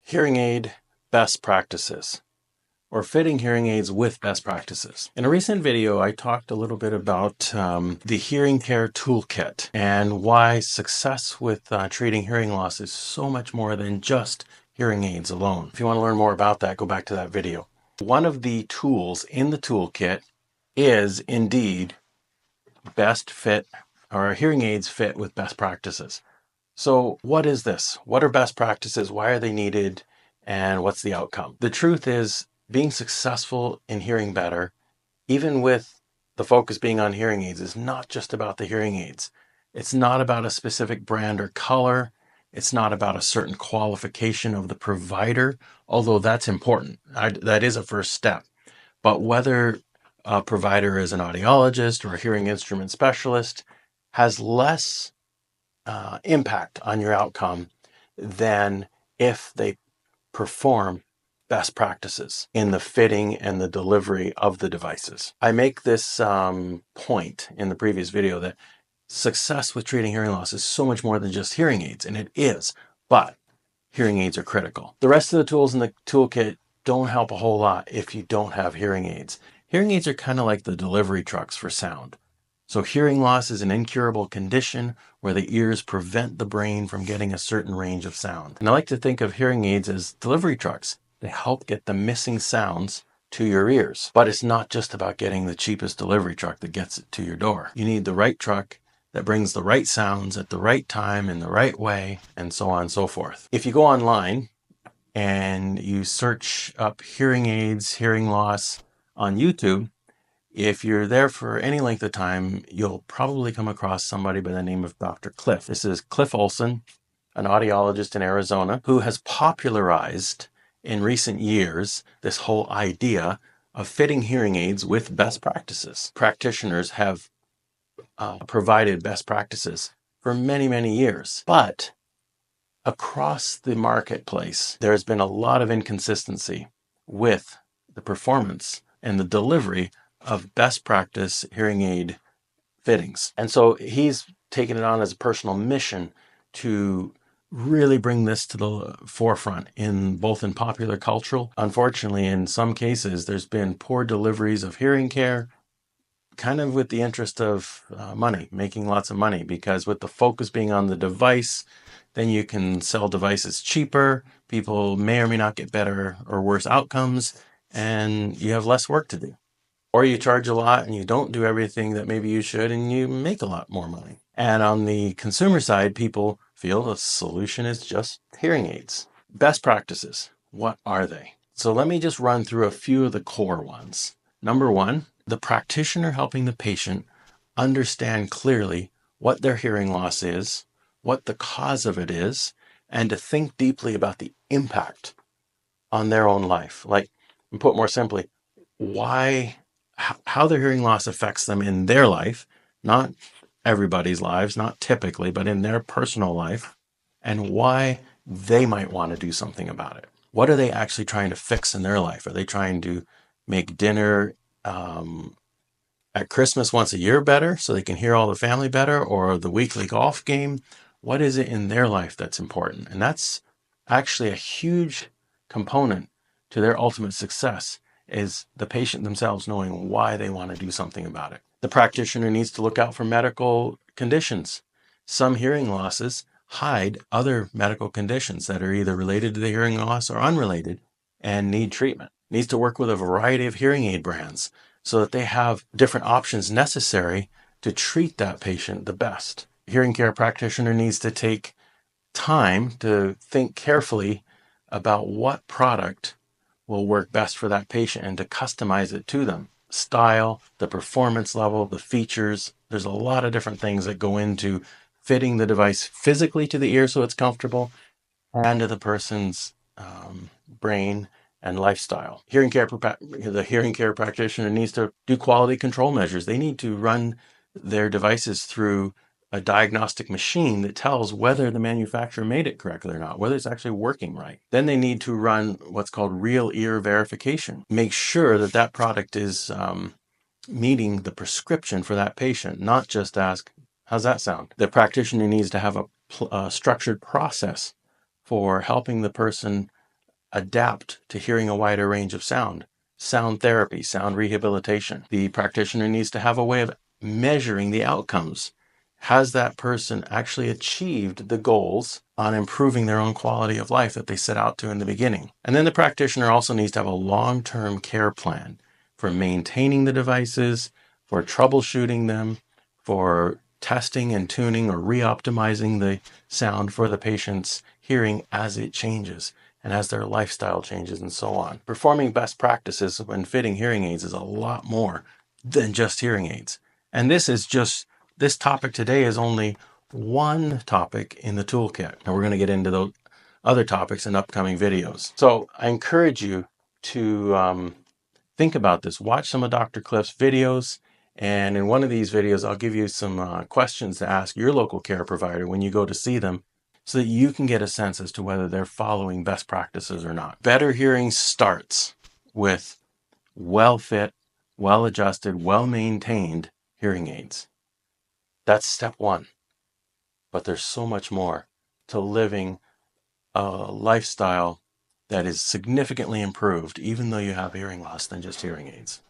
hearing aid best practices, or fitting hearing aids with best practices. In a recent video, I talked a little bit about the hearing care toolkit and why success with treating hearing loss is so much more than just hearing aids alone. If you want to learn more about that, go back to that video. One of the tools in the toolkit is indeed best fit, or hearing aids fit with best practices. So what is this? What are best practices? Why are they needed? And what's the outcome? The truth is, being successful in hearing better, even with the focus being on hearing aids, is not just about the hearing aids. It's not about a specific brand or color. It's not about a certain qualification of the provider, although that's important. That is a first step. But whether a provider is an audiologist or a hearing instrument specialist has less impact on your outcome than if they perform best practices in the fitting and the delivery of the devices. I make this point in the previous video that success with treating hearing loss is so much more than just hearing aids, and it is, but hearing aids are critical. The rest of the tools in the toolkit don't help a whole lot if you don't have hearing aids. Hearing aids are kind of like the delivery trucks for sound. So hearing loss is an incurable condition where the ears prevent the brain from getting a certain range of sound. And I like to think of hearing aids as delivery trucks. They help get the missing sounds to your ears. But it's not just about getting the cheapest delivery truck that gets it to your door. You need the right truck that brings the right sounds at the right time in the right way, and so on and so forth. If you go online and you search up hearing aids, hearing loss on YouTube, if you're there for any length of time, you'll probably come across somebody by the name of Dr. Cliff. This is Cliff Olson, an audiologist in Arizona, who has popularized in recent years this whole idea of fitting hearing aids with best practices. Practitioners have provided best practices for many, many years. But across the marketplace, there's been a lot of inconsistency with the performance and the delivery of best practice hearing aid fittings. And so he's taken it on as a personal mission to really bring this to the forefront in both in popular culture. Unfortunately, in some cases, there's been poor deliveries of hearing care, kind of with the interest of money, making lots of money, because with the focus being on the device, then you can sell devices cheaper. People may or may not get better or worse outcomes, and you have less work to do. Or you charge a lot and you don't do everything that maybe you should, and you make a lot more money. And on the consumer side, people feel the solution is just hearing aids. Best practices, what are they? So let me just run through a few of the core ones. Number one, the practitioner helping the patient understand clearly what their hearing loss is, what the cause of it is, and to think deeply about the impact on their own life. Like, and put more simply, how their hearing loss affects them in their life, not everybody's lives, not typically, but in their personal life, and why they might want to do something about it. What are they actually trying to fix in their life? Are they trying to make dinner at Christmas once a year better so they can hear all the family better, or the weekly golf game? What is it in their life that's important? And that's actually a huge component to their ultimate success, is the patient themselves knowing why they want to do something about it. The practitioner needs to look out for medical conditions. Some hearing losses hide other medical conditions that are either related to the hearing loss or unrelated and need treatment. Needs to work with a variety of hearing aid brands so that they have different options necessary to treat that patient the best. Hearing care practitioner needs to take time to think carefully about what product will work best for that patient and to customize it to them. Style, the performance level, the features. There's a lot of different things that go into fitting the device physically to the ear so it's comfortable, and to the person's brain and lifestyle. The hearing care practitioner needs to do quality control measures. They need to run their devices through a diagnostic machine that tells whether the manufacturer made it correctly or not, whether it's actually working right. Then they need to run what's called real ear verification. Make sure that that product is meeting the prescription for that patient, not just ask, how's that sound? The practitioner needs to have a structured process for helping the person adapt to hearing a wider range of sound therapy, sound rehabilitation. The practitioner needs to have a way of measuring the outcomes. Has that person actually achieved the goals on improving their own quality of life that they set out to in the beginning? And then the practitioner also needs to have a long-term care plan for maintaining the devices, for troubleshooting them, for testing and tuning or re-optimizing the sound for the patient's hearing as it changes and as their lifestyle changes and so on. Performing best practices when fitting hearing aids is a lot more than just hearing aids. And this topic today is only one topic in the toolkit. And we're going to get into those other topics in upcoming videos. So I encourage you to think about this. Watch some of Dr. Cliff's videos. And in one of these videos, I'll give you some questions to ask your local care provider when you go to see them, so that you can get a sense as to whether they're following best practices or not. Better hearing starts with well-fit, well-adjusted, well-maintained hearing aids. That's step one. But there's so much more to living a lifestyle that is significantly improved, even though you have hearing loss, than just hearing aids.